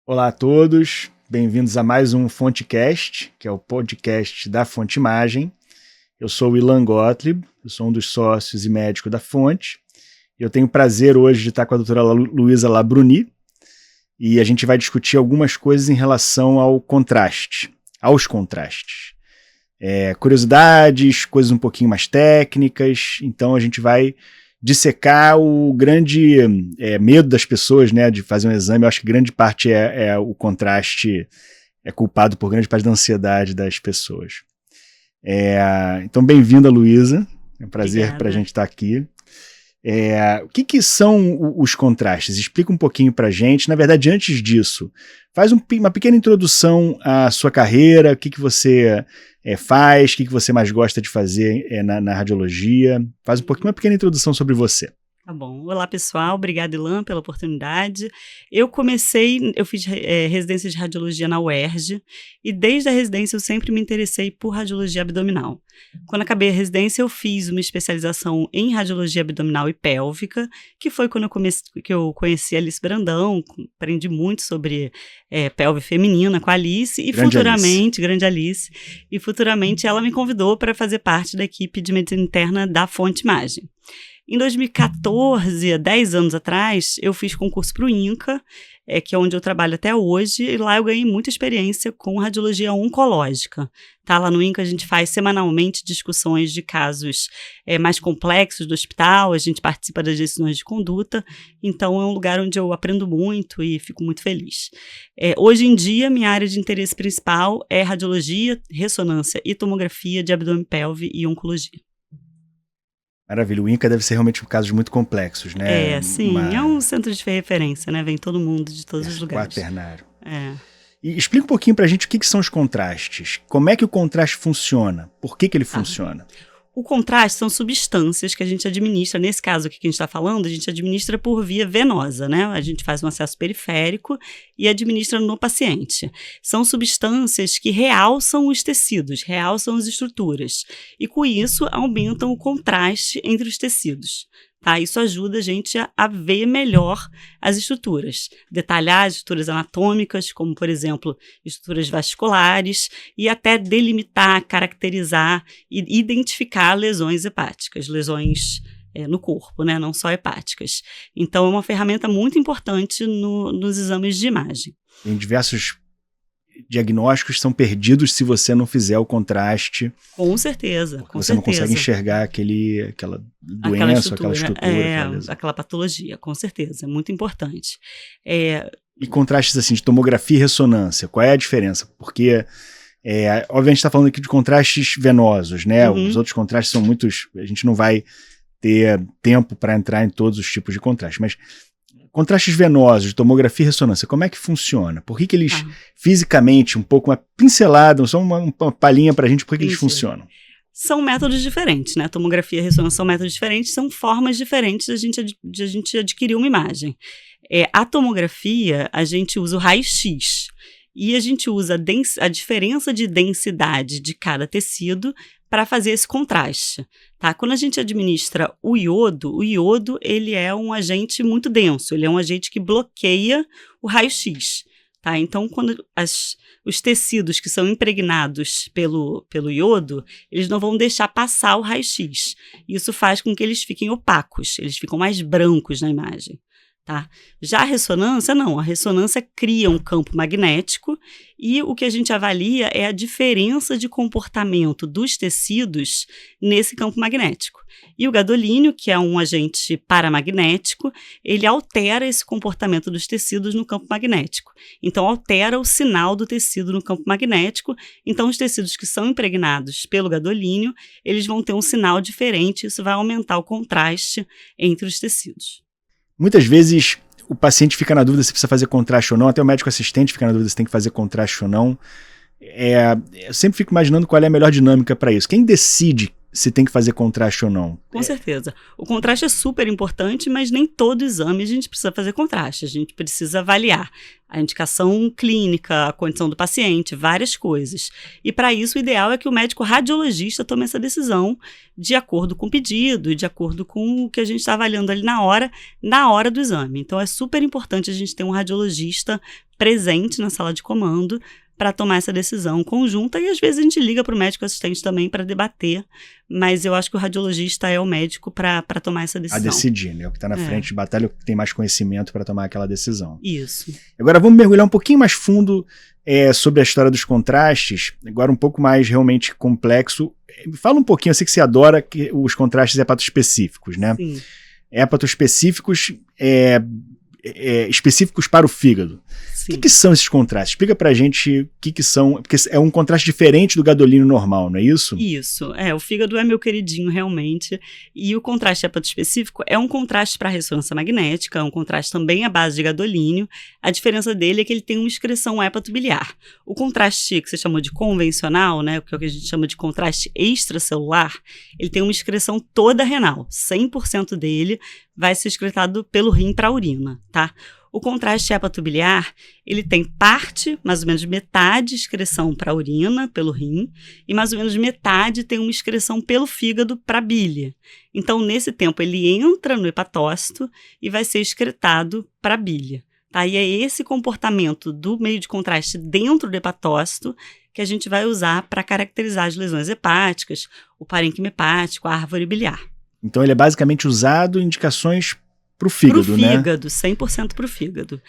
Olá a todos, bem-vindos a mais um FonteCast, que é o podcast da Fonte Imagem. Eu sou o Ilan Gottlieb, eu sou um dos sócios e médico da Fonte. Eu tenho o prazer hoje de estar com a doutora Luísa Labruni e a gente vai discutir algumas coisas em relação aos contrastes. Curiosidades, coisas um pouquinho mais técnicas, então a gente vai dissecar o grande medo das pessoas, né, de fazer um exame. Eu acho que grande parte o contraste é culpado por grande parte da ansiedade das pessoas. Então, bem-vinda, Luísa. É um prazer para a gente estar aqui. O que são os contrastes? Explica um pouquinho para a gente. Na verdade, antes disso, faz uma pequena introdução à sua carreira, o que você faz, o que você mais gosta de fazer na radiologia. Faz uma pequena introdução sobre você. Tá bom. Olá, pessoal. Obrigada, Ilan, pela oportunidade. Eu fiz residência de radiologia na UERJ e desde a residência eu sempre me interessei por radiologia abdominal. Quando acabei a residência, eu fiz uma especialização em radiologia abdominal e pélvica, que foi quando eu conheci a Alice Brandão, aprendi muito sobre pelve feminina com a Alice e grande Alice, e futuramente ela me convidou para fazer parte da equipe de medicina interna da Fonte Imagem. Em 2014, há 10 anos atrás, eu fiz concurso para o INCA, que é onde eu trabalho até hoje, e lá eu ganhei muita experiência com radiologia oncológica. Tá? Lá no INCA a gente faz semanalmente discussões de casos mais complexos do hospital, a gente participa das decisões de conduta, então é um lugar onde eu aprendo muito e fico muito feliz. Hoje em dia, minha área de interesse principal é radiologia, ressonância e tomografia de abdômen, pelve e oncologia. Maravilha, o INCA deve ser realmente casos muito complexos, né? Sim, é um centro de referência, né? Vem todo mundo de todos os lugares. Quaternário. E explica um pouquinho pra gente o que são os contrastes. Como é que o contraste funciona? Por que ele funciona? O contraste são substâncias que a gente administra, nesse caso aqui que a gente está falando, a gente administra por via venosa, né? A gente faz um acesso periférico e administra no paciente. São substâncias que realçam os tecidos, realçam as estruturas. E com isso aumentam o contraste entre os tecidos. Tá? Isso ajuda a gente a ver melhor as estruturas, detalhar as estruturas anatômicas, como, por exemplo, estruturas vasculares, e até delimitar, caracterizar e identificar lesões hepáticas, lesões no corpo, né? Não só hepáticas. Então, é uma ferramenta muito importante nos exames de imagem. Em diversos diagnósticos são perdidos se você não fizer o contraste. Com certeza, com você certeza. Não consegue enxergar aquela doença, aquela estrutura. Aquela patologia, com certeza, é muito importante. E contrastes assim de tomografia e ressonância, qual é a diferença? Porque, obviamente, a gente está falando aqui de contrastes venosos, né? Uhum. Os outros contrastes são muitos, a gente não vai ter tempo para entrar em todos os tipos de contraste, mas contrastes venosos, de tomografia e ressonância, como é que funciona? Por que eles, fisicamente, um pouco, uma pincelada, só uma palhinha pra gente, por que eles funcionam? São métodos diferentes, né? Tomografia e ressonância são métodos diferentes, são formas diferentes de a gente adquirir uma imagem. A tomografia, a gente usa o raio-x e a gente usa a diferença de densidade de cada tecido para fazer esse contraste. Tá? Quando a gente administra o iodo ele é um agente muito denso, ele é um agente que bloqueia o raio-x. Tá? Então, quando os tecidos que são impregnados pelo iodo, eles não vão deixar passar o raio-x. Isso faz com que eles fiquem opacos, eles ficam mais brancos na imagem. Tá? Já a ressonância, não. A ressonância cria um campo magnético e o que a gente avalia é a diferença de comportamento dos tecidos nesse campo magnético. E o gadolínio, que é um agente paramagnético, ele altera esse comportamento dos tecidos no campo magnético. Então, altera o sinal do tecido no campo magnético. Então, os tecidos que são impregnados pelo gadolínio, eles vão ter um sinal diferente. Isso vai aumentar o contraste entre os tecidos. Muitas vezes o paciente fica na dúvida se precisa fazer contraste ou não, até o médico assistente fica na dúvida se tem que fazer contraste ou não. Eu sempre fico imaginando qual é a melhor dinâmica para isso. Quem decide se tem que fazer contraste ou não? Com certeza. O contraste é super importante, mas nem todo exame a gente precisa fazer contraste. A gente precisa avaliar a indicação clínica, a condição do paciente, várias coisas. E para isso, o ideal é que o médico radiologista tome essa decisão de acordo com o pedido e de acordo com o que a gente está avaliando ali na hora do exame. Então, é super importante a gente ter um radiologista presente na sala de comando para tomar essa decisão conjunta, e às vezes a gente liga para o médico assistente também para debater, mas eu acho que o radiologista é o médico para tomar essa decisão. A decidir, né? O que está na frente de batalha, o que tem mais conhecimento para tomar aquela decisão. Isso. Agora vamos mergulhar um pouquinho mais fundo sobre a história dos contrastes, agora um pouco mais realmente complexo. Fala um pouquinho, eu sei que você adora os contrastes hepatoespecíficos, né? Sim. Hepatoespecíficos específicos para o fígado. Sim. O que são esses contrastes? Explica pra gente o que são, porque é um contraste diferente do gadolínio normal, não é isso? Isso, o fígado é meu queridinho realmente, e o contraste hepatoespecífico é um contraste para ressonância magnética, é um contraste também à base de gadolínio. A diferença dele é que ele tem uma excreção hepatobiliar. O contraste que você chamou de convencional, né, que é o que a gente chama de contraste extracelular, ele tem uma excreção toda renal, 100% dele vai ser excretado pelo rim para a urina, tá? O contraste hepatobiliar, ele tem parte, mais ou menos metade excreção para a urina, pelo rim, e mais ou menos metade tem uma excreção pelo fígado para a bile. Então, nesse tempo, ele entra no hepatócito e vai ser excretado para a bile. Tá? E é esse comportamento do meio de contraste dentro do hepatócito que a gente vai usar para caracterizar as lesões hepáticas, o parênquima hepático, a árvore biliar. Então ele é basicamente usado em indicações pro fígado, né? Pro fígado, 100% pro fígado.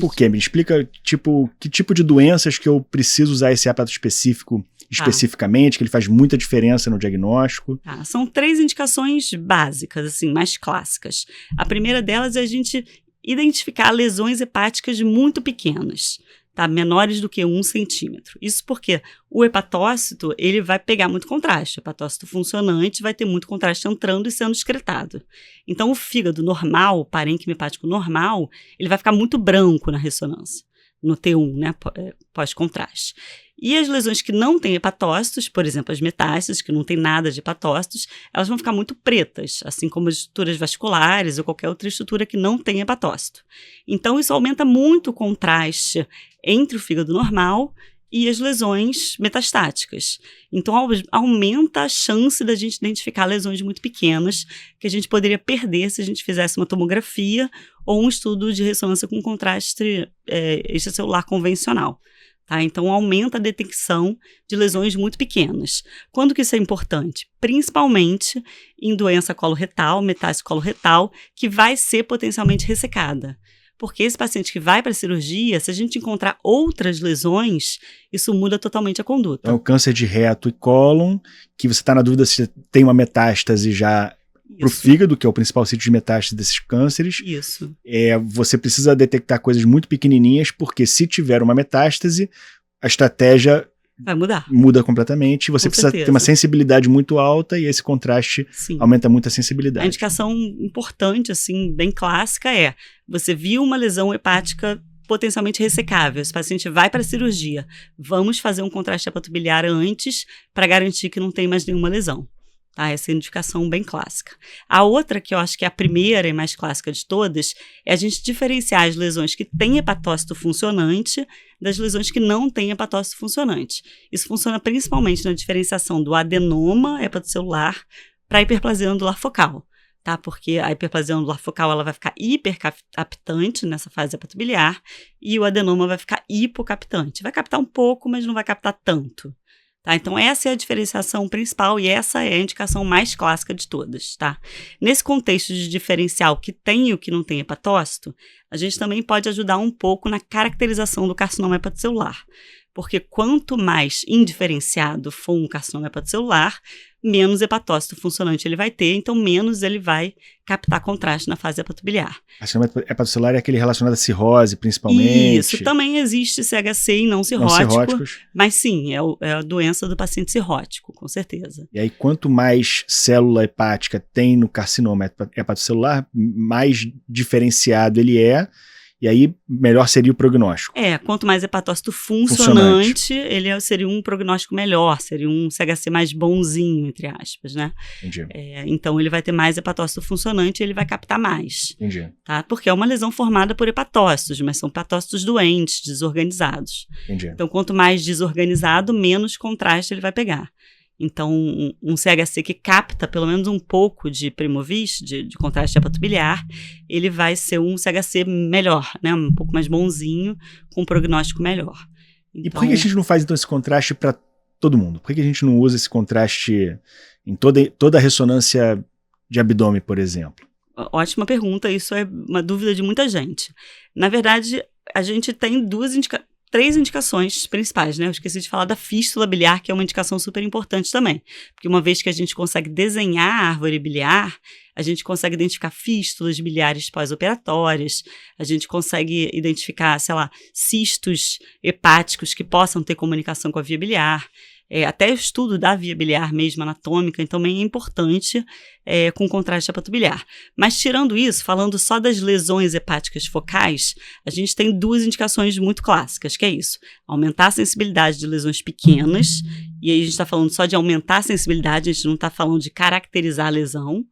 O quê? Me explica, que tipo de doenças que eu preciso usar esse hepatoespecífico especificamente, que ele faz muita diferença no diagnóstico? São 3 indicações básicas, assim, mais clássicas. A primeira delas é a gente identificar lesões hepáticas muito pequenas, tá? Menores do que 1 centímetro. Isso porque o hepatócito, ele vai pegar muito contraste. O hepatócito funcionante vai ter muito contraste entrando e sendo excretado. Então, o fígado normal, o parênquima hepático normal, ele vai ficar muito branco na ressonância, no T1, né, pós-contraste. E as lesões que não têm hepatócitos, por exemplo, as metástases, que não tem nada de hepatócitos, elas vão ficar muito pretas, assim como as estruturas vasculares ou qualquer outra estrutura que não tem hepatócito. Então, isso aumenta muito o contraste entre o fígado normal e as lesões metastáticas. Então, aumenta a chance da gente identificar lesões muito pequenas que a gente poderia perder se a gente fizesse uma tomografia ou um estudo de ressonância com contraste extracelular convencional. Tá? Então, aumenta a detecção de lesões muito pequenas. Quando que isso é importante? Principalmente em doença coloretal, metástase coloretal, que vai ser potencialmente ressecada. Porque esse paciente que vai para a cirurgia, se a gente encontrar outras lesões, isso muda totalmente a conduta. É o câncer de reto e cólon, que você está na dúvida se tem uma metástase já para o fígado, que é o principal sítio de metástase desses cânceres. Isso. Você precisa detectar coisas muito pequenininhas, porque se tiver uma metástase, a estratégia vai mudar. Muda completamente. Você precisa ter uma sensibilidade muito alta e esse contraste aumenta muito a sensibilidade. A indicação importante, assim, bem clássica é: você viu uma lesão hepática potencialmente ressecável, esse paciente vai para a cirurgia, vamos fazer um contraste hepatobiliar antes para garantir que não tem mais nenhuma lesão. Tá, essa é a indicação bem clássica. A outra, que eu acho que é a primeira e mais clássica de todas, é a gente diferenciar as lesões que têm hepatócito funcionante das lesões que não têm hepatócito funcionante. Isso funciona principalmente na diferenciação do adenoma hepatocelular para a hiperplasia anular focal, tá? Porque a hiperplasia anular focal ela vai ficar hipercaptante nessa fase hepatobiliar e o adenoma vai ficar hipocaptante. Vai captar um pouco, mas não vai captar tanto. Tá? Então, essa é a diferenciação principal e essa é a indicação mais clássica de todas. Tá? Nesse contexto de diferenciar o que tem e o que não tem hepatócito, a gente também pode ajudar um pouco na caracterização do carcinoma hepatocelular. Porque quanto mais indiferenciado for um carcinoma hepatocelular, menos hepatócito funcionante ele vai ter, então menos ele vai captar contraste na fase hepatobiliar. Carcinoma hepatocelular é aquele relacionado à cirrose, principalmente. Isso, também existe CHC e não cirrótico, mas sim, é a doença do paciente cirrótico, com certeza. E aí, quanto mais célula hepática tem no carcinoma hepatocelular, mais diferenciado ele é. e aí melhor seria o prognóstico. Quanto mais hepatócito funcionante, ele seria um prognóstico melhor, seria um CHC mais bonzinho, entre aspas, né? Entendi. Então ele vai ter mais hepatócito funcionante e ele vai captar mais. Entendi. Tá? Porque é uma lesão formada por hepatócitos, mas são hepatócitos doentes, desorganizados. Entendi. Então quanto mais desorganizado, menos contraste ele vai pegar. Então, um CHC que capta pelo menos um pouco de Primovis, de contraste hepatobiliar, ele vai ser um CHC melhor, né? Um pouco mais bonzinho, com um prognóstico melhor. Então, e por que a gente não faz, então, esse contraste para todo mundo? Por que a gente não usa esse contraste em toda a ressonância de abdômen, por exemplo? Ótima pergunta, isso é uma dúvida de muita gente. Na verdade, a gente tem três indicações principais, né? Eu esqueci de falar da fístula biliar, que é uma indicação super importante também. Porque uma vez que a gente consegue desenhar a árvore biliar, a gente consegue identificar fístulas biliares pós-operatórias, a gente consegue identificar, cistos hepáticos que possam ter comunicação com a via biliar. Até o estudo da via biliar mesmo, anatômica, então também é importante com contraste hepatobiliar. Mas tirando isso, falando só das lesões hepáticas focais, a gente tem duas indicações muito clássicas, que é isso: aumentar a sensibilidade de lesões pequenas, e aí a gente está falando só de aumentar a sensibilidade, a gente não está falando de caracterizar a lesão,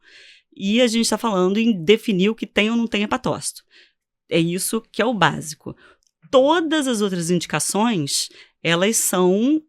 e a gente está falando em definir o que tem ou não tem hepatócito. É isso que é o básico. Todas as outras indicações, elas são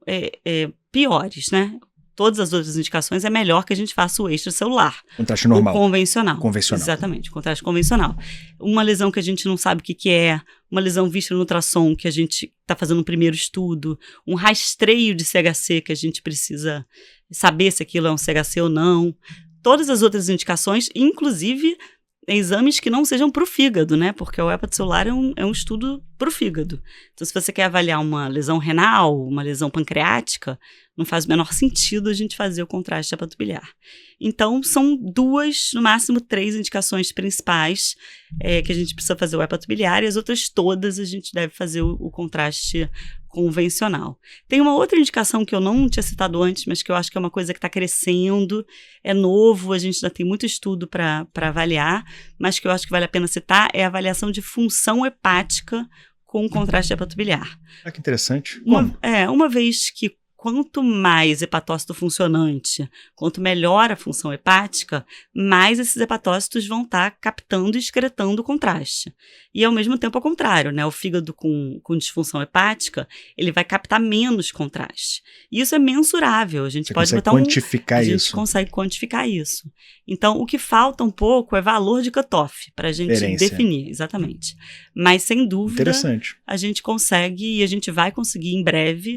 piores, né? Todas as outras indicações é melhor que a gente faça o extracelular. Contraste normal. O convencional. Convencional. Exatamente, contraste convencional. Uma lesão que a gente não sabe o que é, uma lesão vista no ultrassom que a gente está fazendo um primeiro estudo, um rastreio de CHC que a gente precisa saber se aquilo é um CHC ou não. Todas as outras indicações, inclusive exames que não sejam para o fígado, né? Porque o hepatocelular é um estudo para o fígado. Então, se você quer avaliar uma lesão renal, uma lesão pancreática, não faz o menor sentido a gente fazer o contraste hepatobiliar. Então, são 2, no máximo 3 indicações principais que a gente precisa fazer o hepatobiliar, e as outras todas a gente deve fazer o contraste convencional. Tem uma outra indicação que eu não tinha citado antes, mas que eu acho que é uma coisa que está crescendo, é novo, a gente ainda tem muito estudo para avaliar, mas que eu acho que vale a pena citar, é a avaliação de função hepática com contraste hepatobiliar. Que interessante. Uma vez que quanto mais hepatócito funcionante, quanto melhor a função hepática, mais esses hepatócitos vão estar captando e excretando o contraste. E ao mesmo tempo ao contrário, né? O fígado com disfunção hepática, ele vai captar menos contraste. E isso é mensurável, a gente pode botar quantificar isso. A gente consegue quantificar isso. Então, o que falta um pouco é valor de cutoff para a gente definir, exatamente. Mas, sem dúvida, a gente consegue e a gente vai conseguir em breve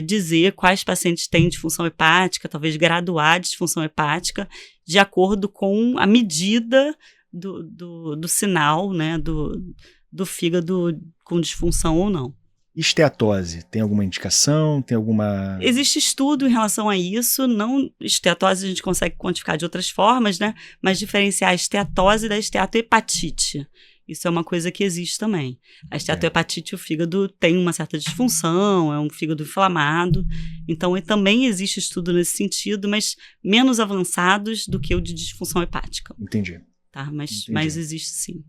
dizer quais pacientes têm disfunção hepática, talvez graduar a disfunção hepática de acordo com a medida do sinal, né, do fígado com disfunção ou não. Esteatose, tem alguma indicação? Tem alguma... Existe estudo em relação a isso, não esteatose a gente consegue quantificar de outras formas, né, mas diferenciar a esteatose da esteatohepatite. Isso é uma coisa que existe também. A esteatohepatite, o fígado tem uma certa disfunção, é um fígado inflamado. Então, também existe estudo nesse sentido, mas menos avançados do que o de disfunção hepática. Entendi. Tá? Mas existe sim.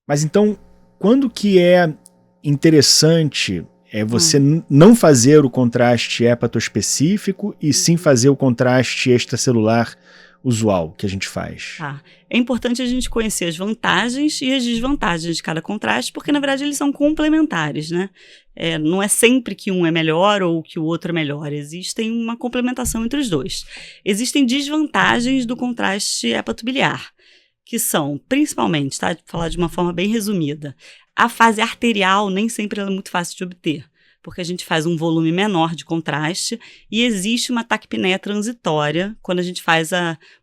Mas então, quando que é interessante você não fazer o contraste hepatoespecífico e sim fazer o contraste extracelular usual que a gente faz? Tá. É importante a gente conhecer as vantagens e as desvantagens de cada contraste, porque na verdade eles são complementares, né? Não é sempre que um é melhor ou que o outro é melhor, existem uma complementação entre os dois. Existem desvantagens do contraste hepatobiliar, que são, principalmente, tá? Vou falar de uma forma bem resumida, a fase arterial nem sempre é muito fácil de obter, porque a gente faz um volume menor de contraste e existe uma taquipneia transitória quando a gente faz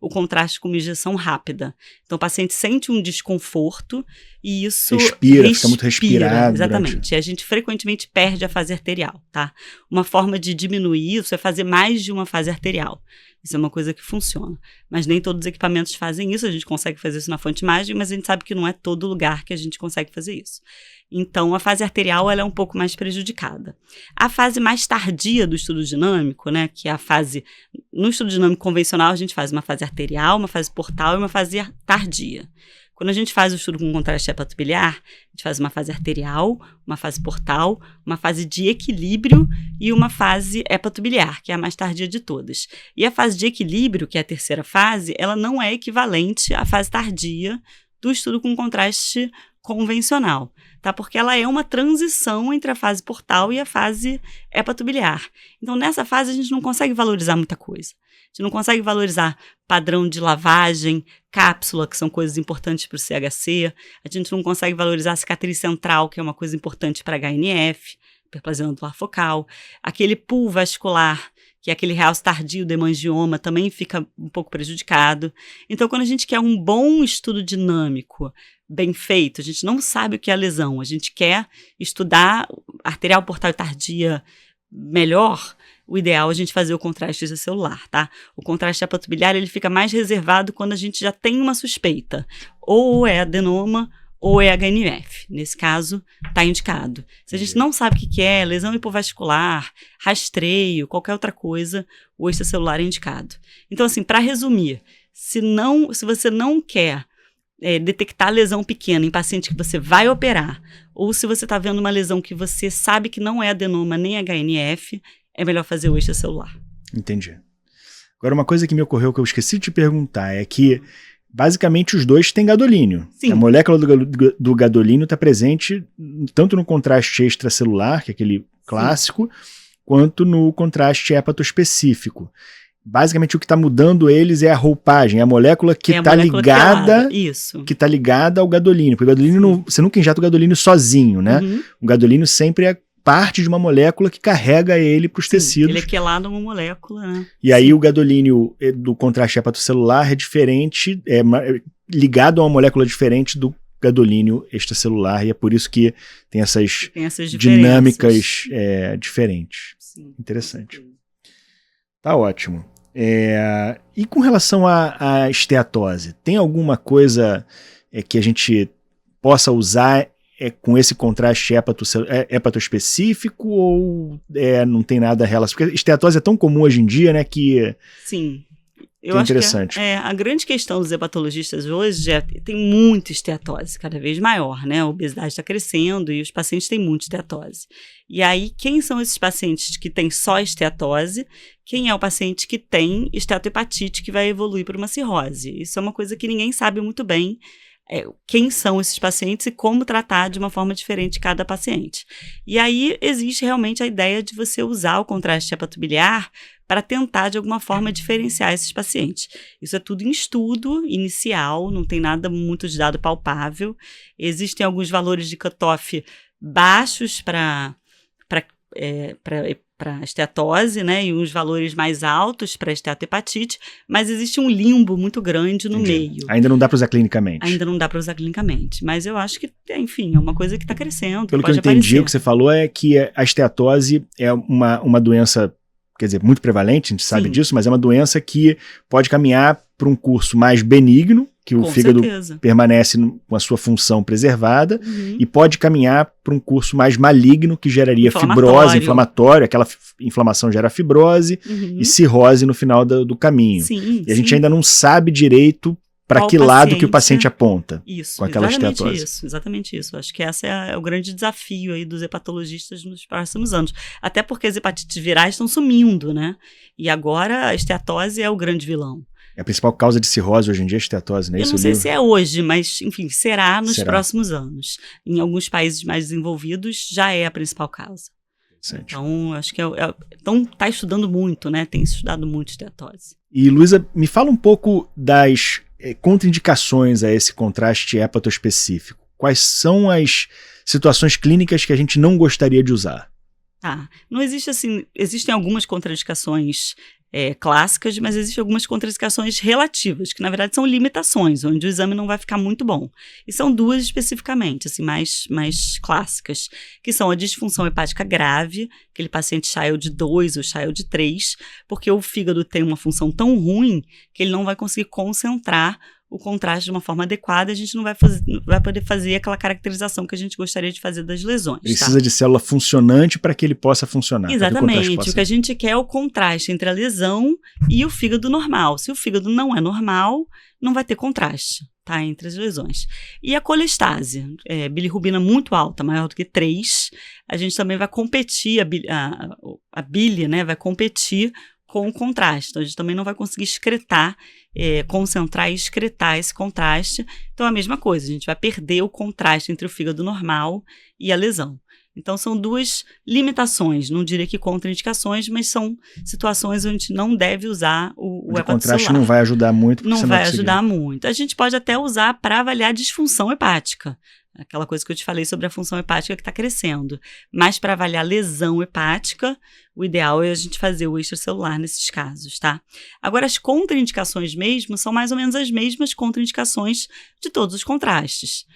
o contraste com uma injeção rápida. Então, o paciente sente um desconforto e isso fica muito respirado. Exatamente. E a gente frequentemente perde a fase arterial, tá? Uma forma de diminuir isso é fazer mais de uma fase arterial. Isso é uma coisa que funciona. Mas nem todos os equipamentos fazem isso, a gente consegue fazer isso na fonte imagem, mas a gente sabe que não é todo lugar que a gente consegue fazer isso. Então, a fase arterial ela é um pouco mais prejudicada. A fase mais tardia do estudo dinâmico, né, que é a fase... No estudo dinâmico convencional, a gente faz uma fase arterial, uma fase portal e uma fase tardia. Quando a gente faz o estudo com contraste hepatobiliar, a gente faz uma fase arterial, uma fase portal, uma fase de equilíbrio e uma fase hepatobiliar, que é a mais tardia de todas. E a fase de equilíbrio, que é a terceira fase, ela não é equivalente à fase tardia do estudo com contraste convencional, tá? Porque ela é uma transição entre a fase portal e a fase hepatobiliar. Então, nessa fase, a gente não consegue valorizar muita coisa. A gente não consegue valorizar padrão de lavagem, cápsula, que são coisas importantes para o CHC. A gente não consegue valorizar a cicatriz central, que é uma coisa importante para HNF, hiperplasia nodular focal. Aquele pool vascular, que é aquele realce tardio do hemangioma, também fica um pouco prejudicado. Então, quando a gente quer um bom estudo dinâmico, bem feito, a gente não sabe o que é a lesão, a gente quer estudar arterial, portal e tardia melhor, o ideal é a gente fazer o contraste extracelular, tá? O contraste hepatobiliar, ele fica mais reservado quando a gente já tem uma suspeita, ou é adenoma, ou é HNF. Nesse caso, está indicado. Se a gente não sabe o que é, lesão hipovascular, rastreio, qualquer outra coisa, o extracelular é indicado. Então, assim, para resumir, se você não quer detectar lesão pequena em paciente que você vai operar, ou se você está vendo uma lesão que você sabe que não é adenoma nem HNF, é melhor fazer o extracelular. Entendi. Agora, uma coisa que me ocorreu que eu esqueci de te perguntar é que basicamente os dois têm gadolínio. Sim. A molécula do gadolínio está presente tanto no contraste extracelular, que é aquele clássico, quanto no contraste hepatoespecífico. Basicamente o que está mudando eles é a roupagem, é a molécula que está ligada, que tá ligada ao gadolínio. Porque o gadolínio você nunca injeta o gadolínio sozinho, né? Uhum. O gadolínio sempre é parte de uma molécula que carrega ele para os tecidos. Ele é quelado uma molécula, né? E aí o gadolínio do contraste hepatocelular é diferente, é ligado a uma molécula diferente do gadolínio extracelular, e é por isso que tem essas dinâmicas diferentes. Sim, interessante. Tá ótimo. E com relação à esteatose, tem alguma coisa que a gente possa usar com esse contraste hepatoespecífico ou não tem nada relacionado? Porque esteatose é tão comum hoje em dia, né, que... Sim. Eu acho interessante. Que a grande questão dos hepatologistas hoje tem muita esteatose, cada vez maior, né? A obesidade está crescendo e os pacientes têm muita esteatose. E aí, quem são esses pacientes que têm só esteatose? Quem é o paciente que tem esteatohepatite que vai evoluir para uma cirrose? Isso é uma coisa que ninguém sabe muito bem. Quem são esses pacientes e como tratar de uma forma diferente cada paciente. E aí existe realmente a ideia de você usar o contraste hepatobiliar para tentar de alguma forma diferenciar esses pacientes. Isso é tudo em estudo inicial, não tem nada muito de dado palpável. Existem alguns valores de cutoff baixos para esteatose, né, e uns valores mais altos para esteatohepatite, mas existe um limbo muito grande no meio. Ainda não dá para usar clinicamente. Ainda não dá para usar clinicamente, mas eu acho que, enfim, é uma coisa que está crescendo. Pelo que eu entendi, o que você falou é que a esteatose é uma doença, quer dizer, muito prevalente, a gente sabe disso, mas é uma doença que pode caminhar para um curso mais benigno, que o fígado permanece com a sua função preservada, e pode caminhar para um curso mais maligno, que geraria fibrose, inflamatório, aquela inflamação gera fibrose e cirrose no final do caminho. Sim, e a gente ainda não sabe direito para que lado que o paciente aponta com aquela esteatose. Exatamente isso. Acho que esse é o grande desafio aí dos hepatologistas nos próximos anos. Até porque as hepatites virais estão sumindo, né? E agora a esteatose é o grande vilão. É a principal causa de cirrose hoje em dia, a esteatose, né? Eu não sei se é hoje, mas, enfim, será nos próximos anos. Em alguns países mais desenvolvidos, já é a principal causa. Então, acho que então, está estudando muito, né? Tem estudado muito esteatose. E, Luísa, me fala um pouco das contraindicações a esse contraste hepatoespecífico. Quais são as situações clínicas que a gente não gostaria de usar? Não existe assim, existem algumas contraindicações clássicas, mas existem algumas contraindicações relativas, que na verdade são limitações, onde o exame não vai ficar muito bom. E são duas especificamente, assim, mais clássicas, que são a disfunção hepática grave, aquele paciente Child 2 ou Child 3, porque o fígado tem uma função tão ruim que ele não vai conseguir concentrar o contraste de uma forma adequada, a gente não vai poder fazer aquela caracterização que a gente gostaria de fazer das lesões. Precisa de célula funcionante para que ele possa funcionar. Exatamente. O que a gente quer é o contraste entre a lesão e o fígado normal. Se o fígado não é normal, não vai ter contraste. tá? Entre as lesões. E a colestase, bilirrubina muito alta, maior do que 3, a gente também vai competir, a bile, né, vai competir com o contraste. Então, a gente também não vai conseguir excretar, concentrar e excretar esse contraste. Então, é a mesma coisa, a gente vai perder o contraste entre o fígado normal e a lesão. Então, são duas limitações, não diria que contraindicações, mas são situações onde a gente não deve usar o hepatocelular. O contraste não vai ajudar muito. Não vai ajudar muito. A gente pode até usar para avaliar a disfunção hepática, aquela coisa que eu te falei sobre a função hepática que está crescendo. Mas para avaliar lesão hepática, o ideal é a gente fazer o extracelular nesses casos, tá? Agora, as contraindicações mesmo são mais ou menos as mesmas contraindicações de todos os contrastes.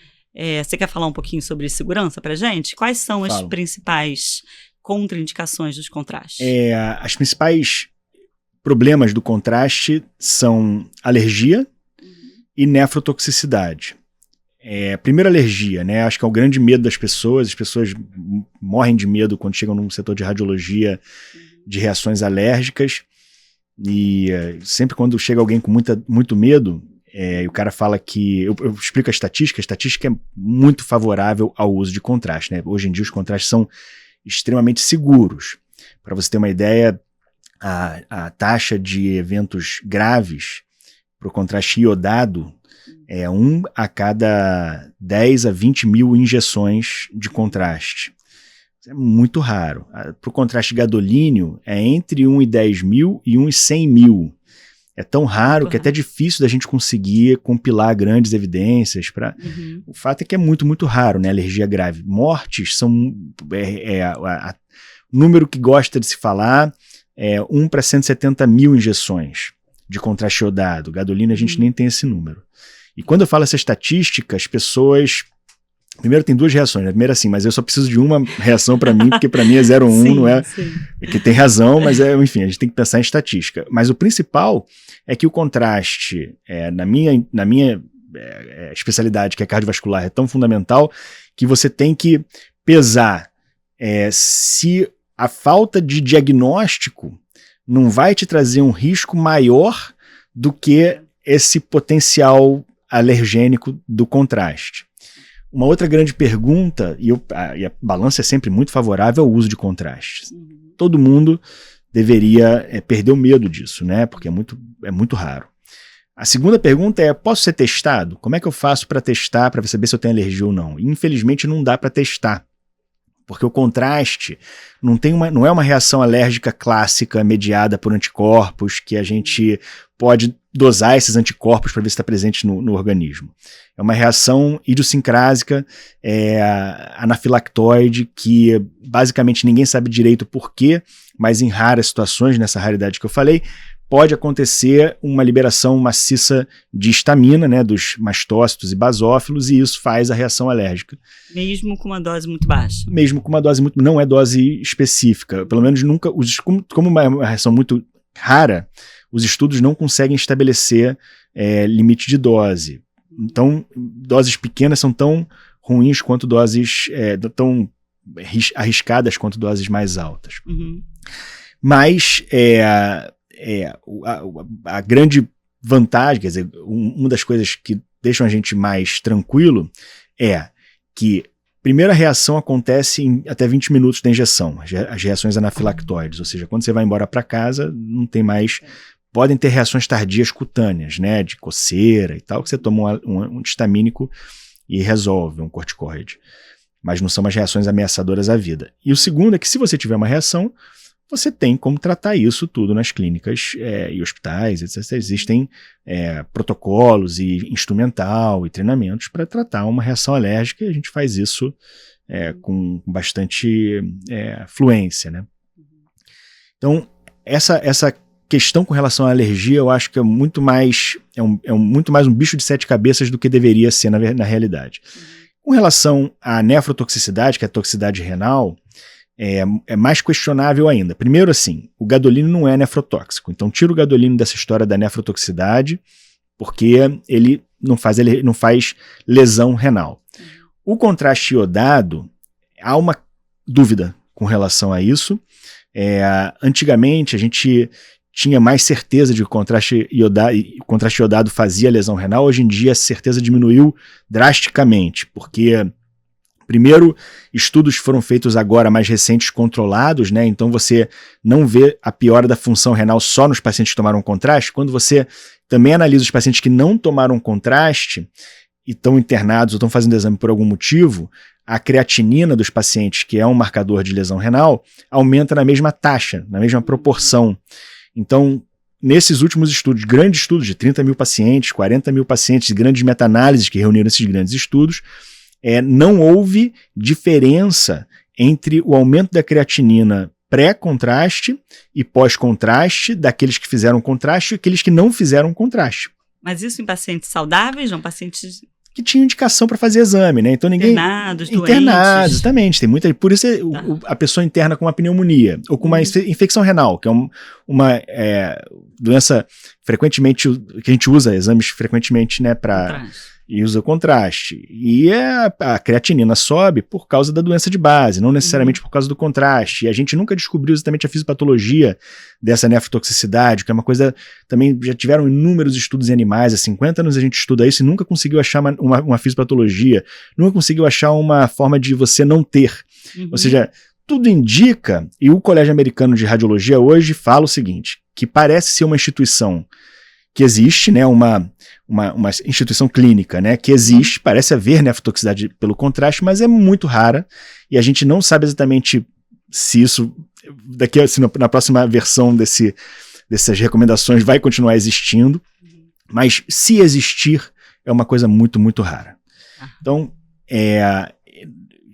Você quer falar um pouquinho sobre segurança pra gente? Quais são as principais contraindicações dos contrastes? As principais problemas do contraste são alergia e nefrotoxicidade. Primeiro, alergia, né? Acho que é o grande medo das pessoas. As pessoas morrem de medo quando chegam no setor de radiologia de reações alérgicas. E sempre quando chega alguém com muito medo, e o cara fala que... Eu explico a estatística é muito favorável ao uso de contraste, né? Hoje em dia os contrastes são extremamente seguros. Para você ter uma ideia, a taxa de eventos graves para o contraste iodado é 1 a cada 10 a 20 mil injeções de contraste. Isso é muito raro. Para o contraste gadolínio é entre 1 e 10 mil e 1 e 100 mil. É tão raro que é até difícil da gente conseguir compilar grandes evidências. O fato é que é muito, muito raro, né? Alergia grave. Mortes são... o número que gosta de se falar é 1 para 170 mil injeções de contraste iodado. Gadolina a gente nem tem esse número. E quando eu falo essa estatística, as pessoas... Primeiro tem duas reações, né? Primeiro assim, mas eu só preciso de uma reação para mim, porque para mim é 0 ou 1, não é? Sim. Que tem razão, mas enfim, a gente tem que pensar em estatística. Mas o principal é que o contraste, na minha especialidade, que é cardiovascular, é tão fundamental que você tem que pesar se a falta de diagnóstico não vai te trazer um risco maior do que esse potencial alergênico do contraste. Uma outra grande pergunta, e a balança é sempre muito favorável ao uso de contrastes. Todo mundo deveria perder o medo disso, né? Porque é muito raro. A segunda pergunta é, posso ser testado? Como é que eu faço para testar, para saber se eu tenho alergia ou não? E, infelizmente não dá para testar, porque o contraste não é uma reação alérgica clássica mediada por anticorpos que a gente pode dosar esses anticorpos para ver se está presente no organismo. É uma reação idiosincrásica, anafilactoide, que basicamente ninguém sabe direito por quê, mas em raras situações, nessa raridade que eu falei, pode acontecer uma liberação maciça de histamina, né, dos mastócitos e basófilos, e isso faz a reação alérgica. Mesmo com uma dose muito baixa? Mesmo com uma dose muito... Não é dose específica. Pelo menos nunca... Como uma reação muito rara, os estudos não conseguem estabelecer limite de dose. Então, doses pequenas são tão ruins quanto doses... tão arriscadas quanto doses mais altas. Mas... a grande vantagem, quer dizer, uma das coisas que deixam a gente mais tranquilo é que, primeiro, a reação acontece em até 20 minutos da injeção, as reações anafilactoides, ou seja, quando você vai embora para casa, não tem mais... Podem ter reações tardias cutâneas, né, de coceira e tal, que você toma um histamínico e resolve, um corticoide. Mas não são umas reações ameaçadoras à vida. E o segundo é que, se você tiver uma reação, você tem como tratar isso tudo nas clínicas e hospitais, etc. Existem protocolos e instrumental e treinamentos para tratar uma reação alérgica, e a gente faz isso com bastante fluência, né? Então, essa questão com relação à alergia, eu acho que é muito mais um bicho de 7 cabeças do que deveria ser na realidade. Com relação à nefrotoxicidade, que é a toxicidade renal, é mais questionável ainda. Primeiro, assim, o gadolínio não é nefrotóxico, então tira o gadolínio dessa história da nefrotoxicidade, porque ele não faz lesão renal. O contraste iodado, há uma dúvida com relação a isso. Antigamente a gente tinha mais certeza de que o contraste iodado fazia lesão renal. Hoje em dia, a certeza diminuiu drasticamente, porque, primeiro, estudos foram feitos agora mais recentes, controlados, né? Então você não vê a piora da função renal só nos pacientes que tomaram contraste. Quando você também analisa os pacientes que não tomaram contraste e estão internados ou estão fazendo exame por algum motivo, a creatinina dos pacientes, que é um marcador de lesão renal, aumenta na mesma taxa, na mesma proporção. Então, nesses últimos estudos, grandes estudos de 30 mil pacientes, 40 mil pacientes, grandes meta-análises que reuniram esses grandes estudos, não houve diferença entre o aumento da creatinina pré-contraste e pós-contraste daqueles que fizeram contraste e aqueles que não fizeram contraste. Mas isso em pacientes saudáveis, não pacientes que tinham indicação para fazer exame, né? Então ninguém internados, doentes. Exatamente. Tem muita, por isso a pessoa interna com uma pneumonia ou com uma infecção renal, que é uma doença frequentemente que a gente usa exames frequentemente, né, e usa contraste. E a creatinina sobe por causa da doença de base, não necessariamente por causa do contraste. E a gente nunca descobriu exatamente a fisiopatologia dessa nefrotoxicidade, que é uma coisa, também já tiveram inúmeros estudos em animais, há 50 anos a gente estuda isso e nunca conseguiu achar uma fisiopatologia, nunca conseguiu achar uma forma de você não ter. Ou seja, tudo indica, e o Colégio Americano de Radiologia hoje fala o seguinte, que parece ser uma instituição que existe, né, uma instituição clínica, né, que existe, parece haver nefrotoxicidade pelo contraste, mas é muito rara, e a gente não sabe exatamente se isso, na próxima versão dessas recomendações vai continuar existindo, mas se existir, é uma coisa muito, muito rara. Então,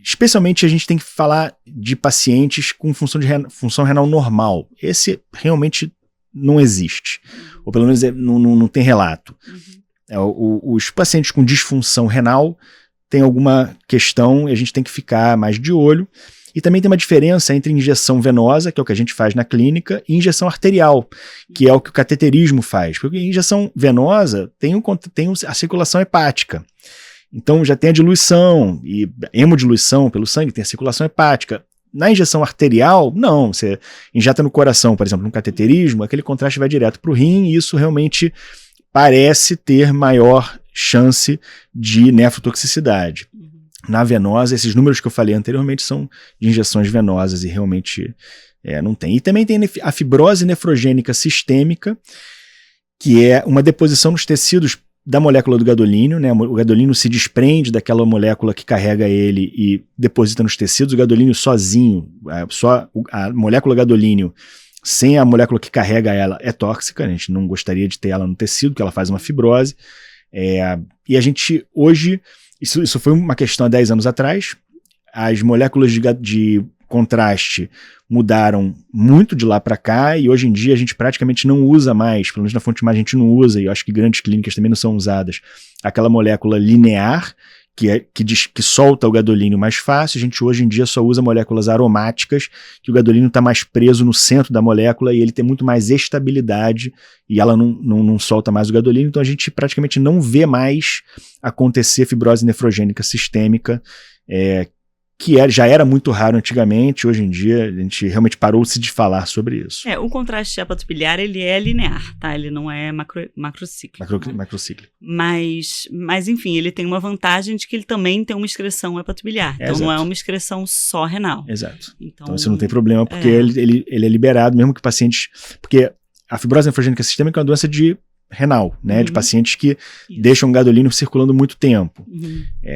especialmente a gente tem que falar de pacientes com função renal normal. Esse realmente não existe, ou pelo menos não tem relato. Os pacientes com disfunção renal têm alguma questão e a gente tem que ficar mais de olho. E também tem uma diferença entre injeção venosa, que é o que a gente faz na clínica, e injeção arterial, que é o que o cateterismo faz. Porque a injeção venosa tem a circulação hepática. Então já tem a diluição, e hemodiluição pelo sangue, tem a circulação hepática. Na injeção arterial, não, você injeta no coração, por exemplo, no cateterismo, aquele contraste vai direto para o rim e isso realmente parece ter maior chance de nefrotoxicidade. Na venosa, esses números que eu falei anteriormente são de injeções venosas e realmente não tem. E também tem a fibrose nefrogênica sistêmica, que é uma deposição nos tecidos da molécula do gadolínio, né? O gadolínio se desprende daquela molécula que carrega ele e deposita nos tecidos. O gadolínio sozinho, só a molécula gadolínio, sem a molécula que carrega ela, é tóxica. A gente não gostaria de ter ela no tecido, porque ela faz uma fibrose. E a gente, hoje, isso foi uma questão há 10 anos atrás, as moléculas de contraste mudaram muito de lá para cá e hoje em dia a gente praticamente não usa mais, pelo menos na fonte imagem a gente não usa, e eu acho que grandes clínicas também não são usadas, aquela molécula linear que solta o gadolínio mais fácil. A gente hoje em dia só usa moléculas aromáticas, que o gadolínio está mais preso no centro da molécula e ele tem muito mais estabilidade e ela não solta mais o gadolínio, então a gente praticamente não vê mais acontecer fibrose nefrogênica sistêmica, que já era muito raro antigamente. Hoje em dia a gente realmente parou-se de falar sobre isso. O contraste hepatobiliar, ele é linear, tá? Ele não é macrocíclico. Macrocíclico. Mas, enfim, ele tem uma vantagem de que ele também tem uma excreção hepatobiliar. Então não é uma excreção só renal. Exato. Então você não tem problema, porque ele é liberado, mesmo que pacientes... Porque a fibrose nefrogênica sistêmica é uma doença renal, né? De pacientes que deixam o gadolínio circulando muito tempo.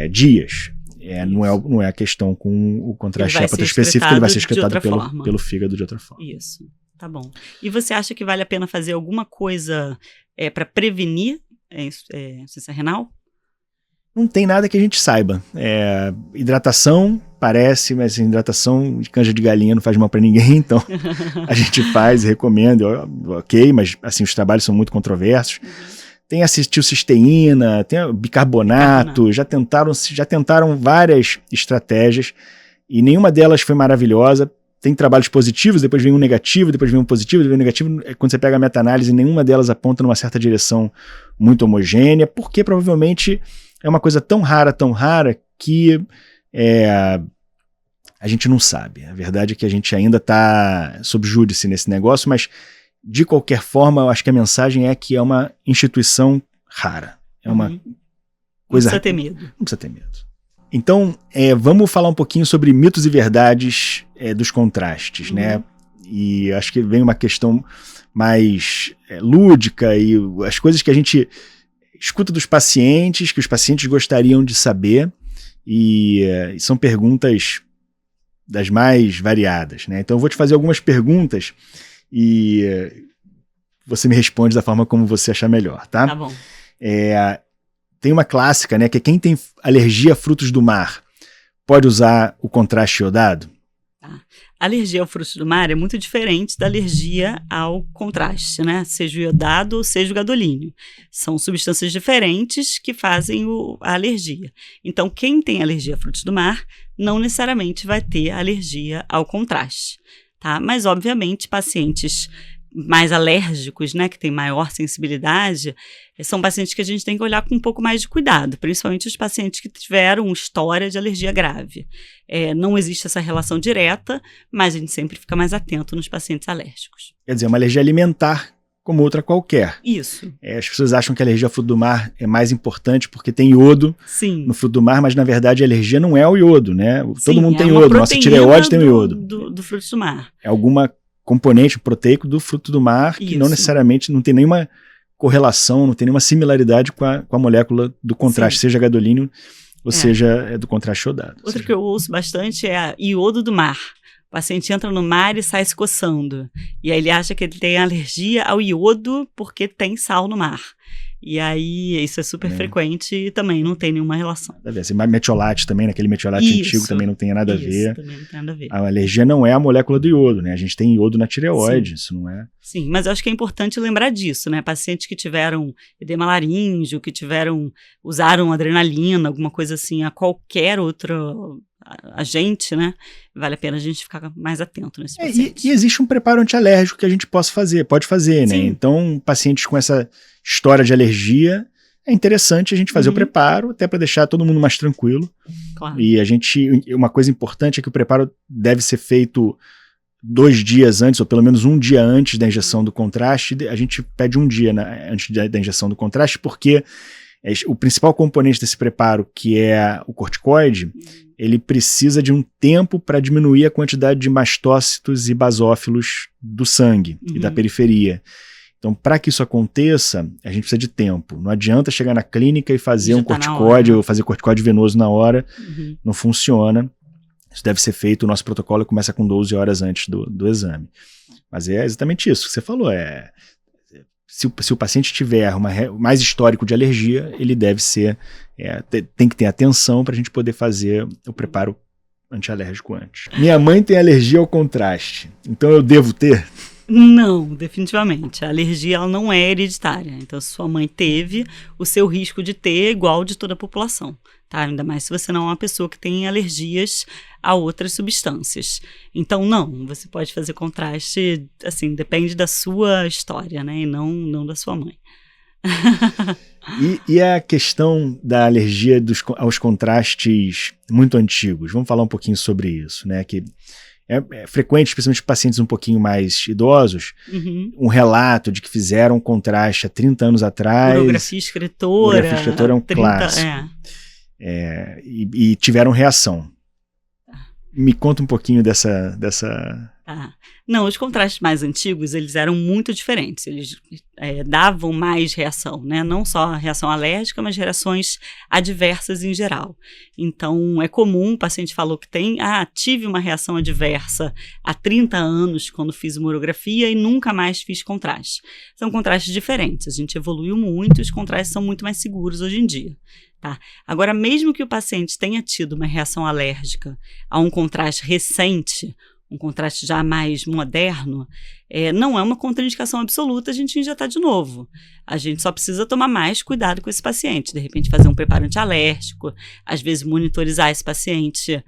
Dias. Não é a questão com o contraste hepato específico, ele vai ser excretado pelo fígado de outra forma. Isso, tá bom. E você acha que vale a pena fazer alguma coisa para prevenir insuficiência renal? Não tem nada que a gente saiba. Hidratação, parece, mas hidratação de canja de galinha não faz mal para ninguém, então a gente faz e recomenda, ok, mas assim, os trabalhos são muito controversos. Tem acetilcisteína, tem bicarbonato, já tentaram várias estratégias e nenhuma delas foi maravilhosa. Tem trabalhos positivos, depois vem um negativo, depois vem um positivo, depois vem um negativo. Quando você pega a meta-análise, nenhuma delas aponta numa certa direção muito homogênea, porque provavelmente é uma coisa tão rara que a gente não sabe. A verdade é que a gente ainda está sob júdice nesse negócio, mas de qualquer forma, eu acho que a mensagem é que é uma instituição rara. É uma coisa... Não precisa ter medo. Não precisa ter medo. Então, vamos falar um pouquinho sobre mitos e verdades dos contrastes, né? E acho que vem uma questão mais lúdica e as coisas que a gente escuta dos pacientes, que os pacientes gostariam de saber, e são perguntas das mais variadas, né? Então eu vou te fazer algumas perguntas e você me responde da forma como você achar melhor, tá? Tá bom. Tem uma clássica, né, que quem tem alergia a frutos do mar pode usar o contraste iodado? Tá. A alergia ao frutos do mar é muito diferente da alergia ao contraste, né? Seja o iodado ou seja o gadolínio. São substâncias diferentes que fazem a alergia. Então, quem tem alergia a frutos do mar não necessariamente vai ter alergia ao contraste, tá? Mas, obviamente, pacientes mais alérgicos, né, que têm maior sensibilidade, são pacientes que a gente tem que olhar com um pouco mais de cuidado, principalmente os pacientes que tiveram história de alergia grave. Não existe essa relação direta, mas a gente sempre fica mais atento nos pacientes alérgicos. Quer dizer, uma alergia alimentar como outra qualquer. Isso. As pessoas acham que a alergia ao fruto do mar é mais importante porque tem iodo no fruto do mar, mas na verdade a alergia não é ao iodo, né? Todo mundo tem iodo, nossa tireoide tem o iodo. Do fruto do mar. É alguma componente proteico do fruto do mar que não necessariamente, não tem nenhuma correlação, não tem nenhuma similaridade com a molécula do contraste, seja gadolínio ou seja do contraste iodado. Outra que eu ouço bastante é iodo do mar. O paciente entra no mar e sai se coçando. E aí ele acha que ele tem alergia ao iodo porque tem sal no mar. E aí isso é super frequente e também não tem nenhuma relação. Assim, metiolate também, naquele metiolate antigo também não tem nada a ver. Também não tem nada a ver. A alergia não é a molécula do iodo, né? A gente tem iodo na tireoide, isso não é... Sim, mas eu acho que é importante lembrar disso, né? Pacientes que tiveram edema laríngeo, que usaram adrenalina, alguma coisa assim, a qualquer outro agente, né? Vale a pena a gente ficar mais atento nesse paciente. E existe um preparo antialérgico que a gente pode fazer, né? Então, pacientes com essa história de alergia, é interessante a gente fazer o preparo, até para deixar todo mundo mais tranquilo. Claro. E uma coisa importante é que o preparo deve ser feito 2 dias antes, ou pelo menos 1 dia antes da injeção do contraste. A gente pede 1 dia antes da injeção do contraste, porque o principal componente desse preparo, que é o corticoide, ele precisa de um tempo para diminuir a quantidade de mastócitos e basófilos do sangue e da periferia. Então, para que isso aconteça, a gente precisa de tempo. Não adianta chegar na clínica e fazer um corticoide ou fazer corticoide venoso na hora. Não funciona. Isso deve ser feito, o nosso protocolo começa com 12 horas antes do exame. Mas é exatamente isso que você falou. Se o paciente tiver mais histórico de alergia, ele deve ser, tem que ter atenção para a gente poder fazer o preparo antialérgico antes. Minha mãe tem alergia ao contraste, então eu devo ter? Não, definitivamente. A alergia ela não é hereditária. Então, se sua mãe teve, o seu risco de ter é igual de toda a população. Tá? Ainda mais se você não é uma pessoa que tem alergias a outras substâncias. Então, não, você pode fazer contraste, assim, depende da sua história, né? E não da sua mãe. E a questão da alergia aos contrastes muito antigos? Vamos falar um pouquinho sobre isso, né? Que é frequente, especialmente pacientes um pouquinho mais idosos, um relato de que fizeram contraste há 30 anos atrás. Urografia escritora. Urografia escritora é um clássico. E tiveram reação. Me conta um pouquinho dessa... Não, os contrastes mais antigos, eles eram muito diferentes. Eles davam mais reação, né? Não só reação alérgica, mas reações adversas em geral. Então, é comum, o paciente falou que tive uma reação adversa há 30 anos quando fiz uma urografia e nunca mais fiz contraste. São contrastes diferentes, a gente evoluiu muito, os contrastes são muito mais seguros hoje em dia. Tá? Agora, mesmo que o paciente tenha tido uma reação alérgica a um contraste recente, um contraste já mais moderno, não é uma contraindicação absoluta a gente injetar de novo. A gente só precisa tomar mais cuidado com esse paciente, de repente fazer um preparo antialérgico, às vezes monitorizar esse paciente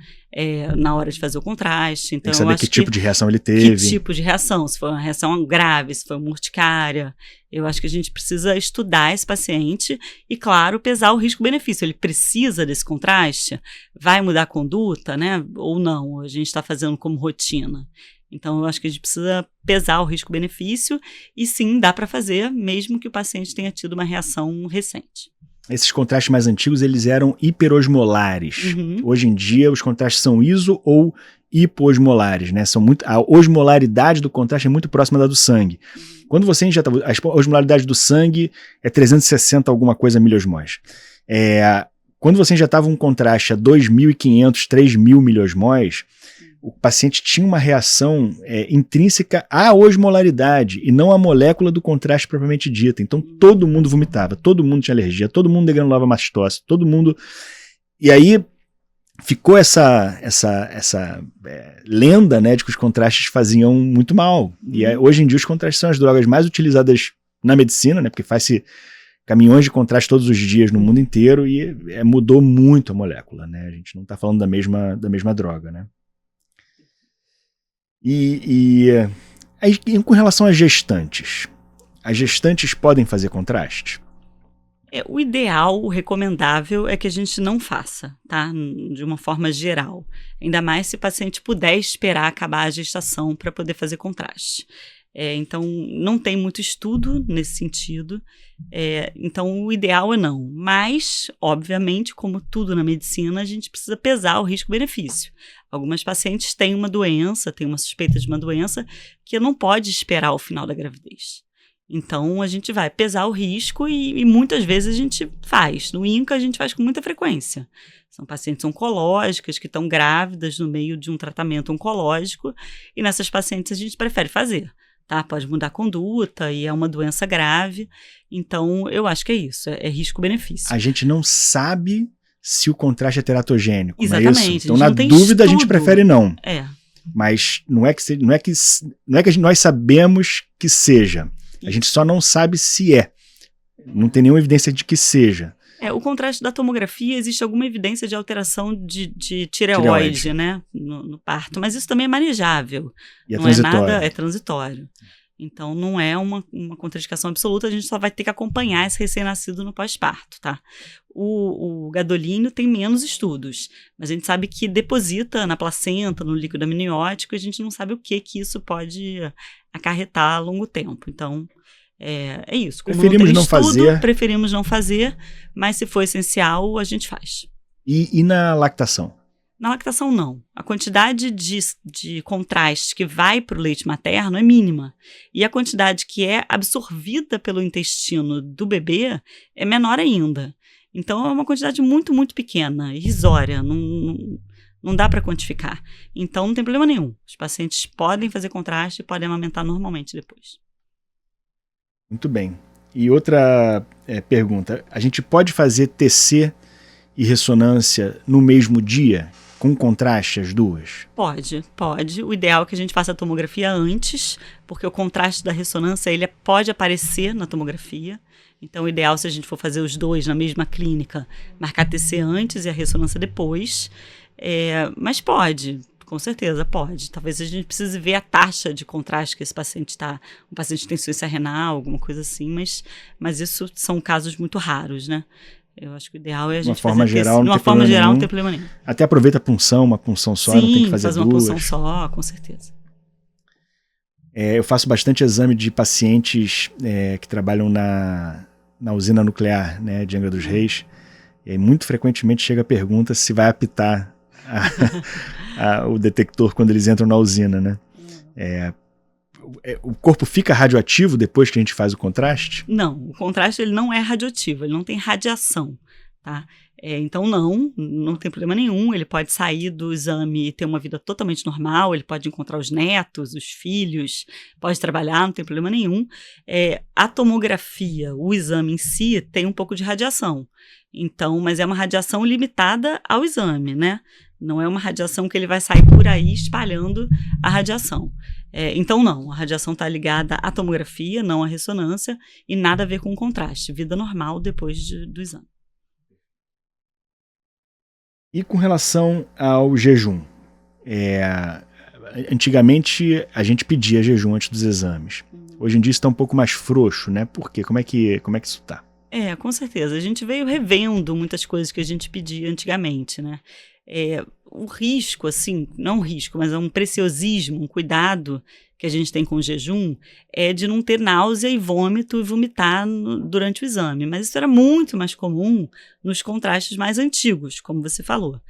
na hora de fazer o contraste. Então, tem que saber que tipo de reação ele teve. Que tipo de reação, se foi uma reação grave, se foi uma urticária. Eu acho que a gente precisa estudar esse paciente e, claro, pesar o risco-benefício. Ele precisa desse contraste? Vai mudar a conduta, né? Ou não? A gente está fazendo como rotina. Então, eu acho que a gente precisa pesar o risco-benefício e sim, dá para fazer, mesmo que o paciente tenha tido uma reação recente. Esses contrastes mais antigos, eles eram hiperosmolares. Hoje em dia, os contrastes são iso ou hipoosmolares, né? A osmolaridade do contraste é muito próxima da do sangue. Quando você injeta, a osmolaridade do sangue é 360 alguma coisa miliosmóis. Quando você injetava um contraste a 2.500, 3.000 miliosmóis, o paciente tinha uma reação intrínseca à osmolaridade e não à molécula do contraste propriamente dita. Então todo mundo vomitava, todo mundo tinha alergia, todo mundo degranulava mastose, todo mundo... E aí ficou essa lenda, né, de que os contrastes faziam muito mal. E hoje em dia os contrastes são as drogas mais utilizadas na medicina, né, porque faz-se caminhões de contraste todos os dias no mundo inteiro e mudou muito a molécula, né? A gente não está falando da mesma droga, né? E com relação às gestantes, as gestantes podem fazer contraste? O ideal, o recomendável é que a gente não faça, tá? De uma forma geral. Ainda mais se o paciente puder esperar acabar a gestação para poder fazer contraste. Então, não tem muito estudo nesse sentido. Então, o ideal é não. Mas, obviamente, como tudo na medicina, a gente precisa pesar o risco-benefício. Algumas pacientes têm uma doença, têm uma suspeita de uma doença que não pode esperar o final da gravidez. Então, a gente vai pesar o risco e muitas vezes a gente faz. No INCA, a gente faz com muita frequência. São pacientes oncológicas que estão grávidas no meio de um tratamento oncológico e nessas pacientes a gente prefere fazer. Tá? Pode mudar a conduta e é uma doença grave. Então, eu acho que é isso, é risco-benefício. A gente não sabe se o contraste é teratogênico, exatamente, não é isso? Então, na dúvida, a gente prefere não. Mas não é que nós sabemos que seja. A gente só não sabe se é. Não tem nenhuma evidência de que seja. O contraste da tomografia, existe alguma evidência de alteração de tireoide, né, no parto, mas isso também é manejável. E não transitório. É transitório. Então, não é uma contraindicação absoluta, a gente só vai ter que acompanhar esse recém-nascido no pós-parto, tá? O gadolínio tem menos estudos, mas a gente sabe que deposita na placenta, no líquido amniótico, e a gente não sabe o que isso pode acarretar a longo tempo. Então, é isso. Como preferimos não fazer. Preferimos não fazer, mas se for essencial, a gente faz. E na lactação? Na lactação, não. A quantidade de contraste que vai para o leite materno é mínima. E a quantidade que é absorvida pelo intestino do bebê é menor ainda. Então, é uma quantidade muito, muito pequena, irrisória. Não dá para quantificar. Então, não tem problema nenhum. Os pacientes podem fazer contraste e podem amamentar normalmente depois. Muito bem. E outra pergunta. A gente pode fazer TC e ressonância no mesmo dia? Com contraste as duas? Pode. O ideal é que a gente faça a tomografia antes, porque o contraste da ressonância ele pode aparecer na tomografia. Então, o ideal, se a gente for fazer os dois na mesma clínica, marcar TC antes e a ressonância depois. Mas pode, com certeza pode. Talvez a gente precise ver a taxa de contraste que esse paciente está. Um paciente tem insuficiência renal, alguma coisa assim, mas isso são casos muito raros, né? Eu acho que o ideal é a gente fazer de uma forma geral, não tem problema nenhum. Até aproveita a punção, uma punção só, não tem que fazer duas. Sim, faz uma punção só, com certeza. Eu faço bastante exame de pacientes que trabalham na usina nuclear, né, de Angra dos Reis. E aí, muito frequentemente chega a pergunta se vai apitar o detector quando eles entram na usina, né? O corpo fica radioativo depois que a gente faz o contraste? Não, o contraste ele não é radioativo, ele não tem radiação, tá? Então não tem problema nenhum, ele pode sair do exame e ter uma vida totalmente normal, ele pode encontrar os netos, os filhos, pode trabalhar, não tem problema nenhum. A tomografia, o exame em si, tem um pouco de radiação, então, mas é uma radiação limitada ao exame, né? Não é uma radiação que ele vai sair por aí espalhando a radiação. Então, não, a radiação está ligada à tomografia, não à ressonância, e nada a ver com o contraste. Vida normal depois do exame. E com relação ao jejum? Antigamente, a gente pedia jejum antes dos exames. Hoje em dia está um pouco mais frouxo, né? Por quê? Como é que isso está? Com certeza. A gente veio revendo muitas coisas que a gente pedia antigamente, né? o risco, assim, não um risco, mas é um preciosismo, um cuidado que a gente tem com o jejum é de não ter náusea e vômito e vomitar durante o exame. Mas isso era muito mais comum nos contrastes mais antigos, como você falou.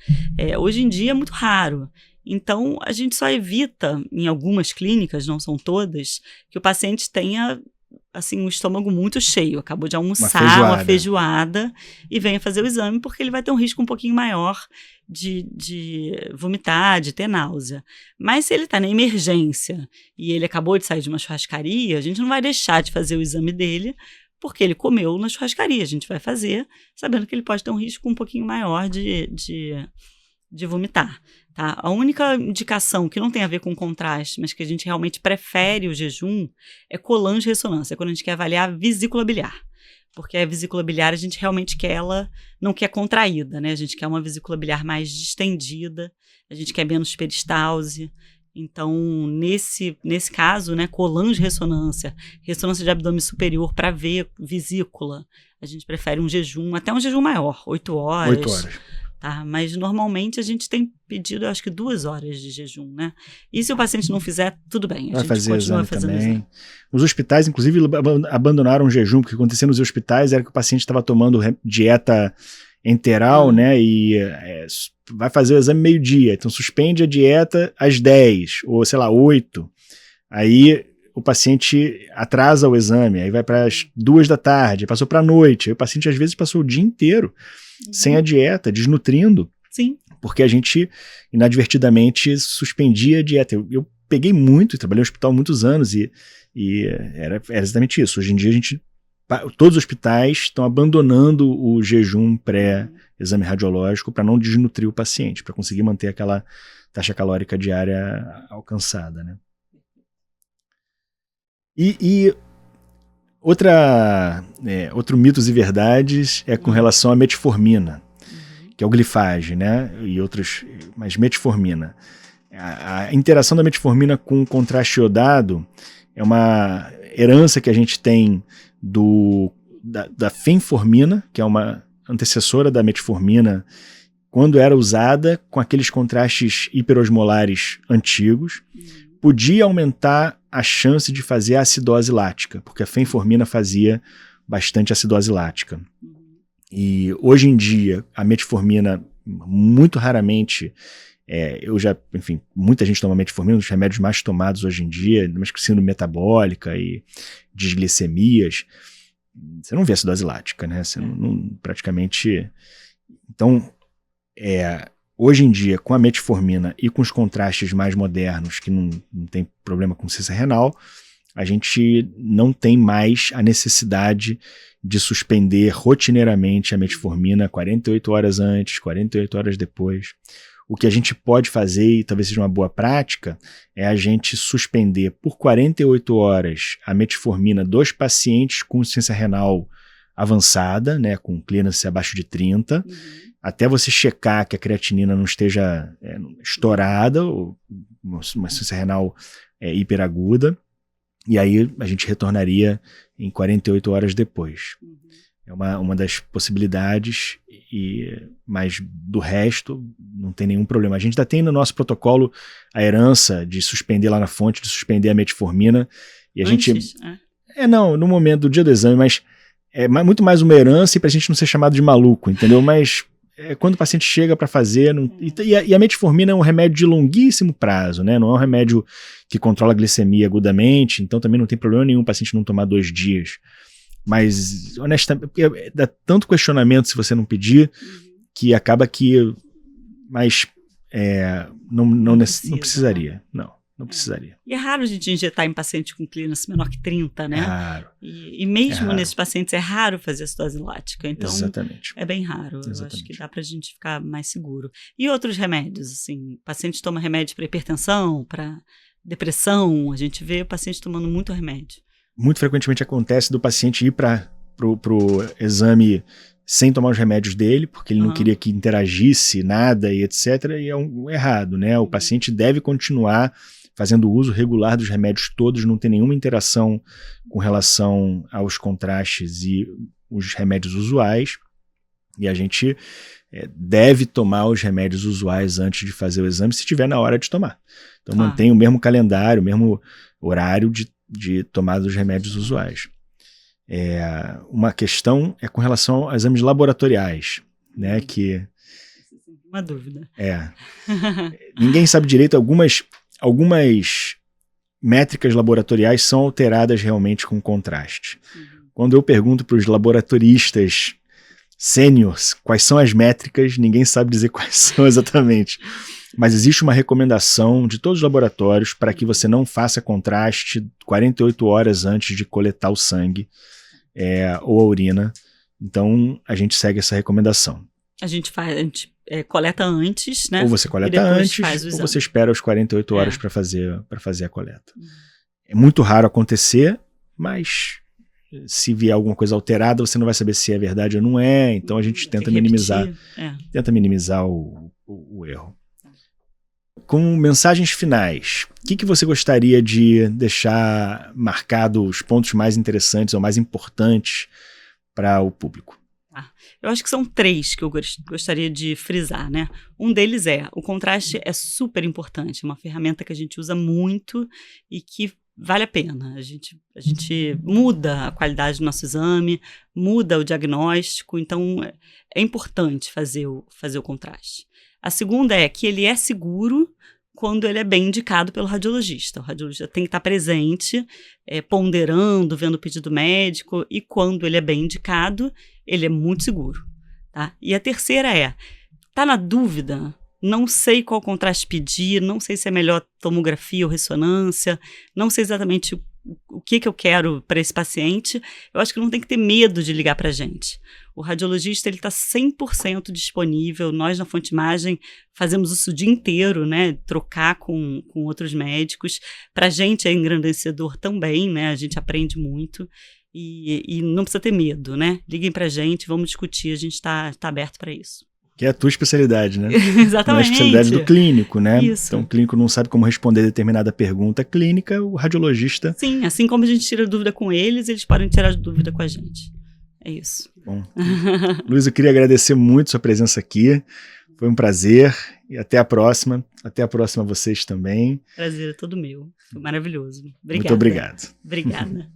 Hoje em dia é muito raro. Então, a gente só evita, em algumas clínicas, não são todas, que o paciente tenha assim, um estômago muito cheio, acabou de almoçar, uma feijoada e venha fazer o exame, porque ele vai ter um risco um pouquinho maior de vomitar, de ter náusea. Mas se ele está na emergência e ele acabou de sair de uma churrascaria, a gente não vai deixar de fazer o exame dele, porque ele comeu na churrascaria. A gente vai fazer sabendo que ele pode ter um risco um pouquinho maior de vomitar. Tá? A única indicação que não tem a ver com contraste, mas que a gente realmente prefere o jejum, é colange-ressonância, é quando a gente quer avaliar a vesícula biliar. Porque a vesícula biliar a gente realmente quer ela, não quer contraída, né? A gente quer uma vesícula biliar mais distendida, a gente quer menos peristalse. Então, nesse caso, né, colange-ressonância, ressonância de abdômen superior para ver vesícula, a gente prefere um jejum, até um jejum maior, 8 horas. 8 horas. Tá? Mas normalmente a gente tem pedido, acho que 2 horas de jejum, né? E se o paciente não fizer, tudo bem, a gente continua fazendo exame. Os hospitais, inclusive, abandonaram o jejum, porque acontecia nos hospitais era que o paciente estava tomando dieta enteral, né? E vai fazer o exame meio-dia, então suspende a dieta às 10, ou sei lá, 8. Aí o paciente atrasa o exame, aí vai para as 2 da tarde, passou para a noite, aí o paciente às vezes passou o dia inteiro sem a dieta, desnutrindo. Sim. Porque a gente, inadvertidamente, suspendia a dieta. Eu peguei muito, trabalhei no hospital muitos anos e era exatamente isso. Hoje em dia, todos os hospitais estão abandonando o jejum pré-exame radiológico para não desnutrir o paciente, para conseguir manter aquela taxa calórica diária alcançada, né? Outro mitos e verdades é com relação à metformina, que é o glifage, né? E outros, mas metformina. A interação da metformina com o contraste iodado é uma herança que a gente tem da fenformina, que é uma antecessora da metformina, quando era usada com aqueles contrastes hiperosmolares antigos. Podia aumentar a chance de fazer a acidose lática, porque a fenformina fazia bastante acidose lática. E hoje em dia, a metformina, muito raramente, muita gente toma metformina, um dos remédios mais tomados hoje em dia, mas com síndrome metabólica e disglicemias, você não vê acidose lática, né? Você não praticamente... Então, hoje em dia, com a metformina e com os contrastes mais modernos, que não tem problema com ciência renal, a gente não tem mais a necessidade de suspender rotineiramente a metformina 48 horas antes, 48 horas depois. O que a gente pode fazer, e talvez seja uma boa prática, é a gente suspender por 48 horas a metformina dos pacientes com ciência renal avançada, né, com clearance abaixo de 30, até você checar que a creatinina não esteja estourada, ou uma insuficiência renal hiperaguda, e aí a gente retornaria em 48 horas depois. É uma das possibilidades, mas do resto não tem nenhum problema. A gente ainda tem no nosso protocolo a herança de suspender lá na fonte, de suspender a metformina, e a gente... no momento do dia do exame, mas é muito mais uma herança e pra gente não ser chamado de maluco, entendeu? Mas quando o paciente chega para fazer... E a metformina é um remédio de longuíssimo prazo, né? Não é um remédio que controla a glicemia agudamente, então também não tem problema nenhum o paciente não tomar 2 dias. Mas, honestamente, dá tanto questionamento se você não pedir, que acaba que... Mas não precisaria, não precisaria. E é raro a gente injetar em paciente com clearance menor que 30, né? É raro. E mesmo nesses pacientes é raro fazer acidose lática, então exatamente. É bem raro. Exatamente. Eu acho que dá pra gente ficar mais seguro. E outros remédios, assim, o paciente toma remédio para hipertensão, para depressão, a gente vê o paciente tomando muito remédio. Muito frequentemente acontece do paciente ir pro exame sem tomar os remédios dele, porque ele não queria que interagisse nada e etc. E é errado, né? O paciente deve continuar fazendo uso regular dos remédios todos, não tem nenhuma interação com relação aos contrastes e os remédios usuais. E a gente deve tomar os remédios usuais antes de fazer o exame, se estiver na hora de tomar. Então Claro. mantém o mesmo calendário, o mesmo horário de tomada dos remédios usuais. Uma questão é com relação a exames laboratoriais, né, que... Uma dúvida. Ninguém sabe direito, algumas métricas laboratoriais são alteradas realmente com contraste. Quando eu pergunto para os laboratoristas sêniores quais são as métricas, ninguém sabe dizer quais são exatamente. Mas existe uma recomendação de todos os laboratórios para que você não faça contraste 48 horas antes de coletar o sangue ou a urina. Então, a gente segue essa recomendação. A gente coleta antes, né? Ou você coleta antes, ou você espera os 48 horas para fazer a coleta. É muito raro acontecer, mas se vier alguma coisa alterada, você não vai saber se é verdade ou não é, então a gente tenta minimizar o erro. Com mensagens finais, o que você gostaria de deixar marcado os pontos mais interessantes ou mais importantes para o público? Eu acho que são 3 que eu gostaria de frisar, né? Um deles o contraste é super importante, é uma ferramenta que a gente usa muito e que vale a pena. A gente muda a qualidade do nosso exame, muda o diagnóstico, então é importante fazer o contraste. A segunda é que ele é seguro quando ele é bem indicado pelo radiologista. O radiologista tem que estar presente, ponderando, vendo o pedido médico, e quando ele é bem indicado, ele é muito seguro. Tá? E a terceira tá na dúvida? Não sei qual contraste pedir, não sei se é melhor tomografia ou ressonância, não sei exatamente o que eu quero para esse paciente. Eu acho que não tem que ter medo de ligar para a gente. O radiologista está 100% disponível. Nós, na Fonte Imagem, fazemos isso o dia inteiro, né? Trocar com outros médicos. Para a gente é engrandecedor também, né? A gente aprende muito. E não precisa ter medo, né? Liguem para a gente, vamos discutir. A gente está aberto para isso. Que é a tua especialidade, né? Exatamente. Não é a especialidade do clínico, né? Isso. Então o clínico não sabe como responder determinada pergunta clínica, o radiologista... Sim, assim como a gente tira dúvida com eles podem tirar dúvida com a gente. É isso. Bom. Luiz, eu queria agradecer muito sua presença aqui. Foi um prazer e até a próxima. Até a próxima a vocês também. Prazer é todo meu. Foi maravilhoso. Obrigada. Muito obrigado. Obrigada.